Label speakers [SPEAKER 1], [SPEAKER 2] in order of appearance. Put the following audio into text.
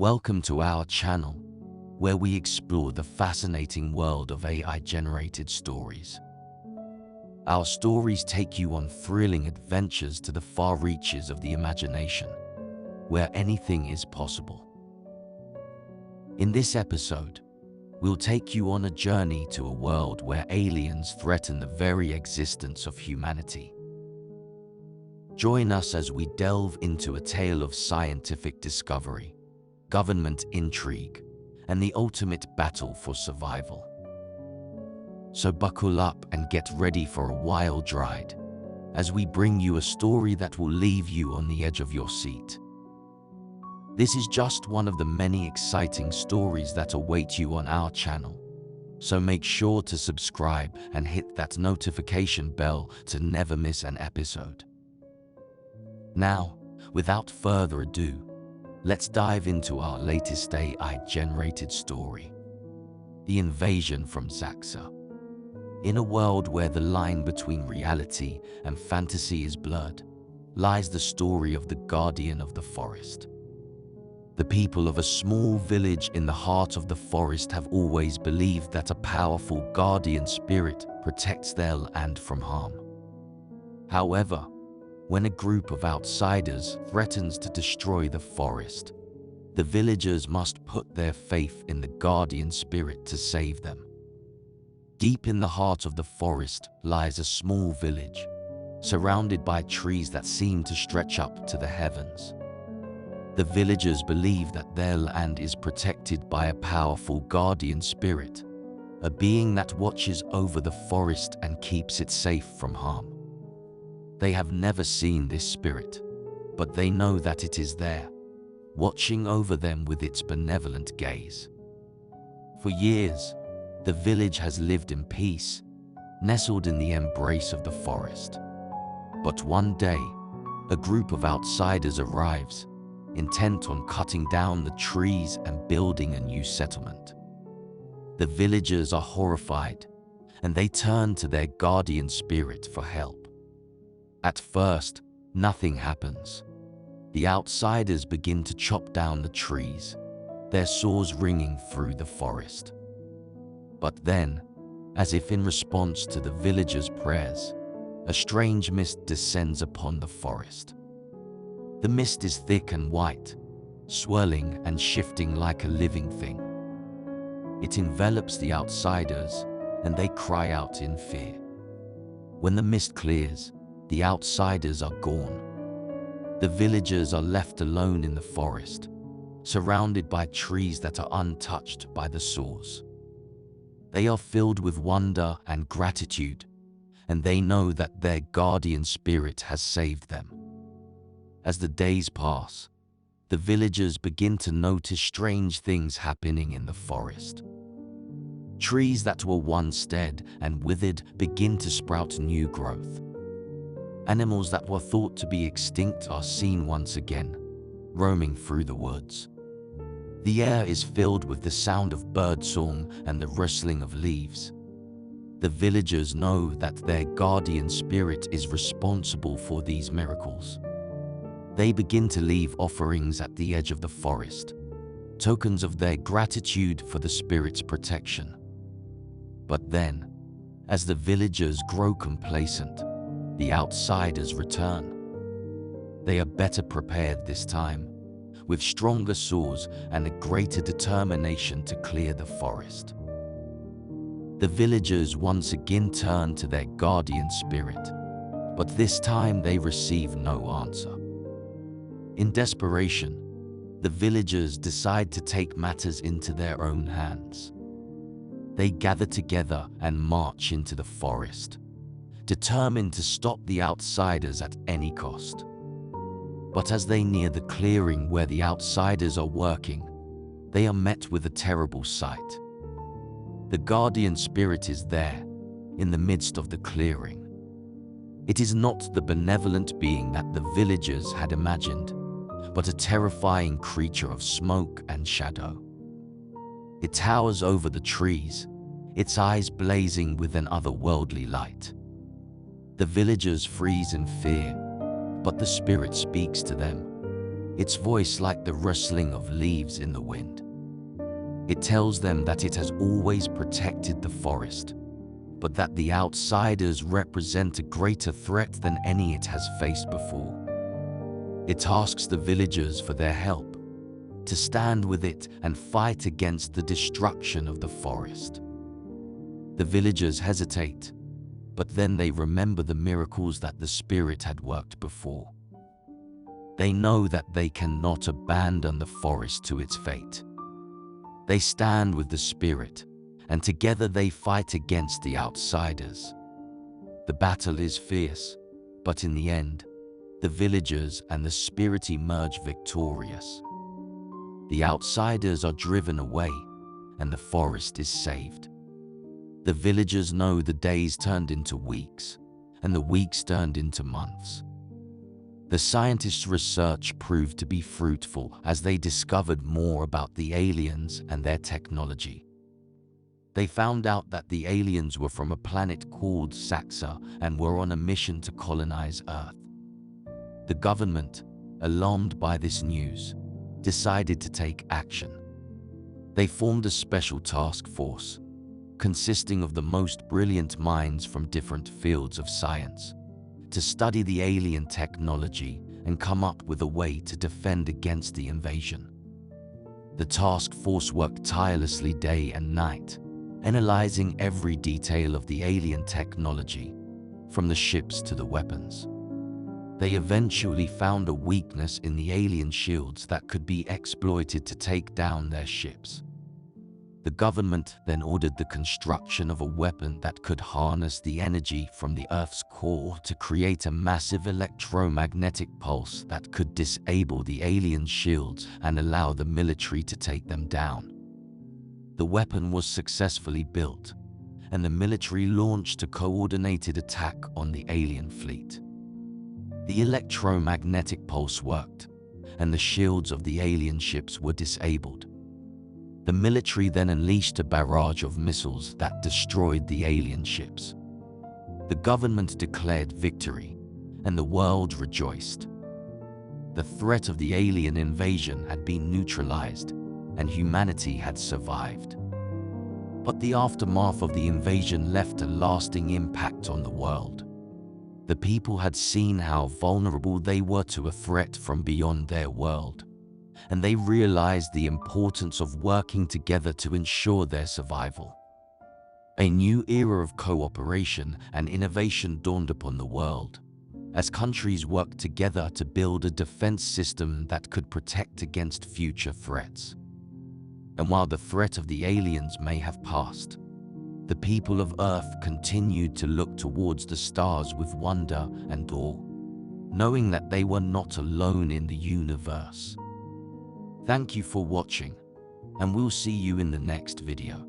[SPEAKER 1] Welcome to our channel, where we explore the fascinating world of AI-generated stories. Our stories take you on thrilling adventures to the far reaches of the imagination, where anything is possible. In this episode, we'll take you on a journey to a world where aliens threaten the very existence of humanity. Join us as we delve into a tale of scientific discovery, government intrigue, and the ultimate battle for survival. So buckle up and get ready for a wild ride, as we bring you a story that will leave you on the edge of your seat. This is just one of the many exciting stories that await you on our channel, so make sure to subscribe and hit that notification bell to never miss an episode. Now, without further ado, let's dive into our latest AI-generated story, The Invasion from Zaxa. In a world where the line between reality and fantasy is blurred, lies the story of the guardian of the forest. The people of a small village in the heart of the forest have always believed that a powerful guardian spirit protects their land from harm. However, when a group of outsiders threatens to destroy the forest, the villagers must put their faith in the guardian spirit to save them. Deep in the heart of the forest lies a small village, surrounded by trees that seem to stretch up to the heavens. The villagers believe that their land is protected by a powerful guardian spirit, a being that watches over the forest and keeps it safe from harm. They have never seen this spirit, but they know that it is there, watching over them with its benevolent gaze. For years, the village has lived in peace, nestled in the embrace of the forest. But one day, a group of outsiders arrives, intent on cutting down the trees and building a new settlement. The villagers are horrified, and they turn to their guardian spirit for help. At first, nothing happens. The outsiders begin to chop down the trees, their saws ringing through the forest. But then, as if in response to the villagers' prayers, a strange mist descends upon the forest. The mist is thick and white, swirling and shifting like a living thing. It envelops the outsiders, and they cry out in fear. When the mist clears, the outsiders are gone. The villagers are left alone in the forest, surrounded by trees that are untouched by the saws. They are filled with wonder and gratitude, and they know that their guardian spirit has saved them. As the days pass, the villagers begin to notice strange things happening in the forest. Trees that were once dead and withered begin to sprout new growth. Animals that were thought to be extinct are seen once again, roaming through the woods. The air is filled with the sound of birdsong and the rustling of leaves. The villagers know that their guardian spirit is responsible for these miracles. They begin to leave offerings at the edge of the forest, tokens of their gratitude for the spirit's protection. But then, as the villagers grow complacent, the outsiders return. They are better prepared this time, with stronger saws and a greater determination to clear the forest. The villagers once again turn to their guardian spirit, but this time they receive no answer. In desperation, the villagers decide to take matters into their own hands. They gather together and march into the forest, determined to stop the outsiders at any cost. But as they near the clearing where the outsiders are working, they are met with a terrible sight. The guardian spirit is there, in the midst of the clearing. It is not the benevolent being that the villagers had imagined, but a terrifying creature of smoke and shadow. It towers over the trees, its eyes blazing with an otherworldly light. The villagers freeze in fear, but the spirit speaks to them. its voice like the rustling of leaves in the wind. It tells them that it has always protected the forest, but that the outsiders represent a greater threat than any it has faced before. It asks the villagers for their help, to stand with it and fight against the destruction of the forest. The villagers hesitate, but then they remember the miracles that the spirit had worked before. They know that they cannot abandon the forest to its fate. They stand with the spirit, and together they fight against the outsiders. The battle is fierce, but in the end, the villagers and the spirit emerge victorious. The outsiders are driven away, and the forest is saved. The villagers know the days turned into weeks, and the weeks turned into months. The scientists' research proved to be fruitful as they discovered more about the aliens and their technology. They found out that the aliens were from a planet called Saxa and were on a mission to colonize Earth. The government, alarmed by this news, decided to take action. They formed a special task force, consisting of the most brilliant minds from different fields of science, to study the alien technology and come up with a way to defend against the invasion. The task force worked tirelessly day and night, analyzing every detail of the alien technology, from the ships to the weapons. They eventually found a weakness in the alien shields that could be exploited to take down their ships. The government then ordered the construction of a weapon that could harness the energy from the Earth's core to create a massive electromagnetic pulse that could disable the alien shields and allow the military to take them down. The weapon was successfully built, and the military launched a coordinated attack on the alien fleet. The electromagnetic pulse worked, and the shields of the alien ships were disabled. The military then unleashed a barrage of missiles that destroyed the alien ships. The government declared victory, and the world rejoiced. The threat of the alien invasion had been neutralized, and humanity had survived. But the aftermath of the invasion left a lasting impact on the world. The people had seen how vulnerable they were to a threat from beyond their world, and they realized the importance of working together to ensure their survival. A new era of cooperation and innovation dawned upon the world, as countries worked together to build a defense system that could protect against future threats. And while the threat of the aliens may have passed, the people of Earth continued to look towards the stars with wonder and awe, knowing that they were not alone in the universe. Thank you for watching, and we'll see you in the next video.